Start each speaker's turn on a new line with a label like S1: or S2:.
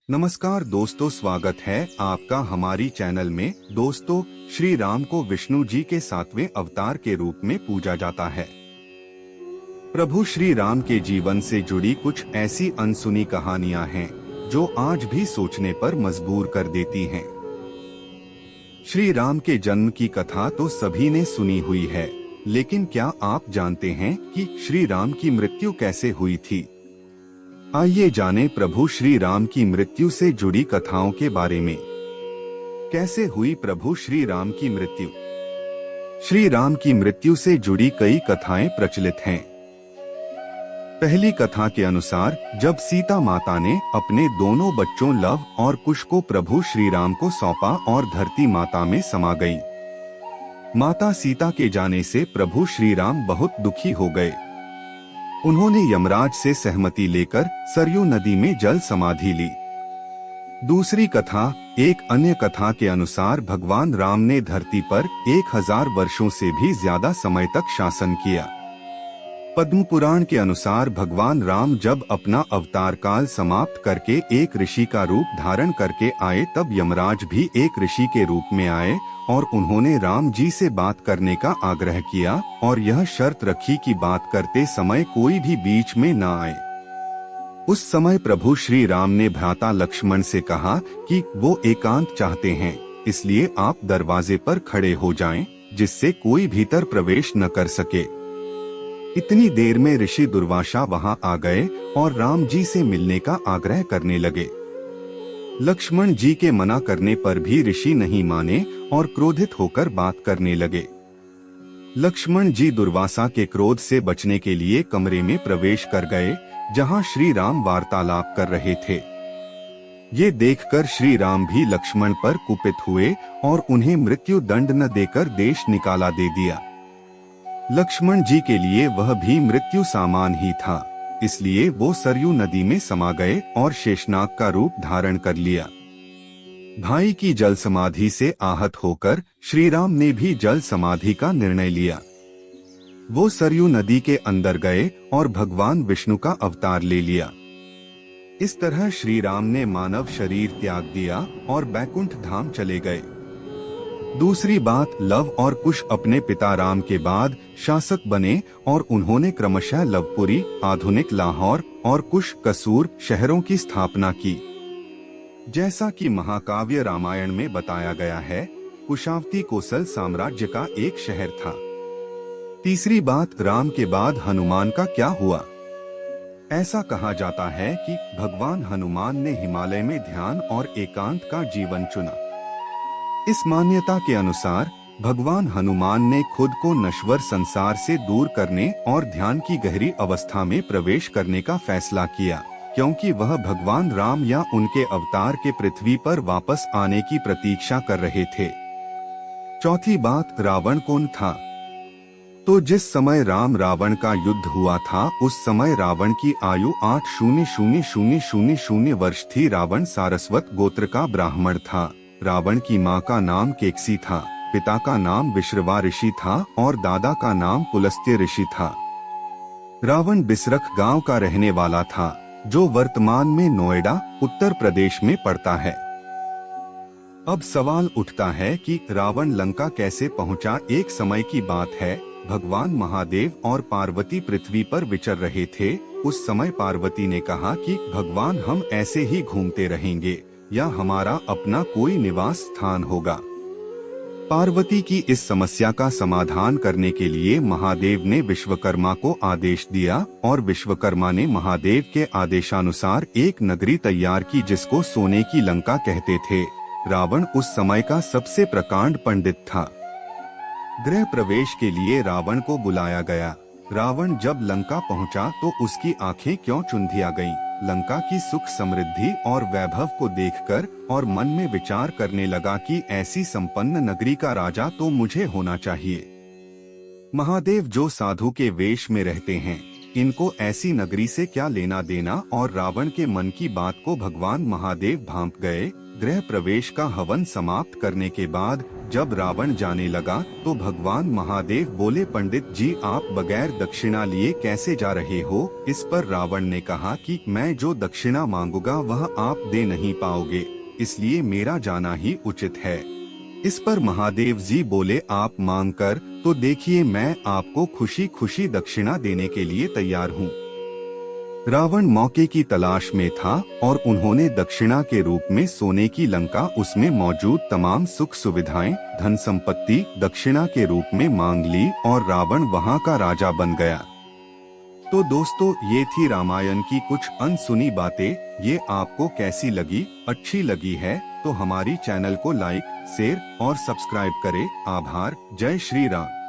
S1: नमस्कार दोस्तों, स्वागत है आपका हमारी चैनल में। दोस्तों, श्री राम को विष्णु जी के 7वें अवतार के रूप में पूजा जाता है। प्रभु श्री राम के जीवन से जुड़ी कुछ ऐसी अनसुनी कहानियां हैं जो आज भी सोचने पर मजबूर कर देती हैं। श्री राम के जन्म की कथा तो सभी ने सुनी हुई है, लेकिन क्या आप जानते हैं कि श्री राम की मृत्यु कैसे हुई थी? आइए जानें प्रभु श्री राम की मृत्यु से जुड़ी कथाओं के बारे में। कैसे हुई प्रभु श्री राम की मृत्यु? श्री राम की मृत्यु से जुड़ी कई कथाएं प्रचलित हैं। पहली कथा के अनुसार जब सीता माता ने अपने दोनों बच्चों लव और कुश को प्रभु श्री राम को सौंपा और धरती माता में समा गई। माता सीता के जाने से प्रभु श्री राम बहुत दुखी हो गए। उन्होंने यमराज से सहमति लेकर सरयू नदी में जल समाधि ली। दूसरी कथा, एक अन्य कथा के अनुसार भगवान राम ने धरती पर 1000 वर्षों से भी ज्यादा समय तक शासन किया। पद्म पुराण के अनुसार भगवान राम जब अपना अवतार काल समाप्त करके एक ऋषि का रूप धारण करके आए, तब यमराज भी एक ऋषि के रूप में आए और उन्होंने राम जी से बात करने का आग्रह किया और यह शर्त रखी कि बात करते समय कोई भी बीच में न आए। उस समय प्रभु श्री राम ने भ्राता लक्ष्मण से कहा कि वो एकांत चाहते हैं, इसलिए आप दरवाजे पर खड़े हो जाएं, जिससे कोई भीतर प्रवेश न कर सके। इतनी देर में ऋषि दुर्वासा वहां आ गए और राम जी से मिलने का आग्रह करने लगे। लक्ष्मण जी के मना करने पर भी ऋषि नहीं माने और क्रोधित होकर बात करने लगे। लक्ष्मण जी दुर्वासा के क्रोध से बचने के लिए कमरे में प्रवेश कर गए, जहां श्री राम वार्तालाप कर रहे थे। ये देखकर श्री राम भी लक्ष्मण पर कुपित हुए और उन्हें मृत्यु दंड न देकर देश निकाला दे दिया। लक्ष्मण जी के लिए वह भी मृत्यु सामान ही था, इसलिए वो सरयू नदी में समा गए और शेषनाग का रूप धारण कर लिया। भाई की जल समाधि से आहत होकर श्री राम ने भी जल समाधि का निर्णय लिया। वो सरयू नदी के अंदर गए और भगवान विष्णु का अवतार ले लिया। इस तरह श्री राम ने मानव शरीर त्याग दिया और बैकुंठ धाम चले गए। दूसरी बात, लव और कुश अपने पिता राम के बाद शासक बने और उन्होंने क्रमशः लवपुरी, आधुनिक लाहौर और कुश कसूर शहरों की स्थापना की। जैसा कि महाकाव्य रामायण में बताया गया है, कुशावती कोसल साम्राज्य का एक शहर था। तीसरी बात, राम के बाद हनुमान का क्या हुआ? ऐसा कहा जाता है कि भगवान हनुमान ने हिमालय में ध्यान और एकांत का जीवन चुना। इस मान्यता के अनुसार भगवान हनुमान ने खुद को नश्वर संसार से दूर करने और ध्यान की गहरी अवस्था में प्रवेश करने का फैसला किया, क्योंकि वह भगवान राम या उनके अवतार के पृथ्वी पर वापस आने की प्रतीक्षा कर रहे थे। चौथी बात, रावण कौन था? तो जिस समय राम रावण का युद्ध हुआ था, उस समय रावण की आयु 8,000,000 वर्ष थी। रावण सारस्वत गोत्र का ब्राह्मण था। रावण की मां का नाम केकसी था, पिता का नाम विश्रवा ऋषि था और दादा का नाम पुलस्त्य ऋषि था। रावण बिसरख गांव का रहने वाला था, जो वर्तमान में नोएडा, उत्तर प्रदेश में पड़ता है। अब सवाल उठता है कि रावण लंका कैसे पहुंचा? एक समय की बात है, भगवान महादेव और पार्वती पृथ्वी पर विचर रहे थे। उस समय पार्वती ने कहा कि भगवान, हम ऐसे ही घूमते रहेंगे या हमारा अपना कोई निवास स्थान होगा? पार्वती की इस समस्या का समाधान करने के लिए महादेव ने विश्वकर्मा को आदेश दिया और विश्वकर्मा ने महादेव के आदेशानुसार एक नगरी तैयार की, जिसको सोने की लंका कहते थे। रावण उस समय का सबसे प्रकांड पंडित था। गृह प्रवेश के लिए रावण को बुलाया गया। रावण जब लंका पहुंचा तो उसकी आंखें क्यों चुंधिया गईं? लंका की सुख समृद्धि और वैभव को देखकर और मन में विचार करने लगा कि ऐसी संपन्न नगरी का राजा तो मुझे होना चाहिए। महादेव जो साधु के वेश में रहते हैं, इनको ऐसी नगरी से क्या लेना देना? और रावण के मन की बात को भगवान महादेव भांप गए। गृह प्रवेश का हवन समाप्त करने के बाद जब रावण जाने लगा तो भगवान महादेव बोले, पंडित जी आप बगैर दक्षिणा लिए कैसे जा रहे हो? इस पर रावण ने कहा कि मैं जो दक्षिणा मांगूंगा वह आप दे नहीं पाओगे, इसलिए मेरा जाना ही उचित है। इस पर महादेव जी बोले, आप मांग कर तो देखिए, मैं आपको खुशी खुशी दक्षिणा देने के लिए तैयार हूँ। रावण मौके की तलाश में था और उन्होंने दक्षिणा के रूप में सोने की लंका, उसमें मौजूद तमाम सुख सुविधाएं, धन संपत्ति दक्षिणा के रूप में मांग ली और रावण वहां का राजा बन गया। तो दोस्तों, ये थी रामायण की कुछ अनसुनी बातें। ये आपको कैसी लगी? अच्छी लगी है तो हमारी चैनल को लाइक, शेयर और सब्सक्राइब करें। आभार। जय श्री राम।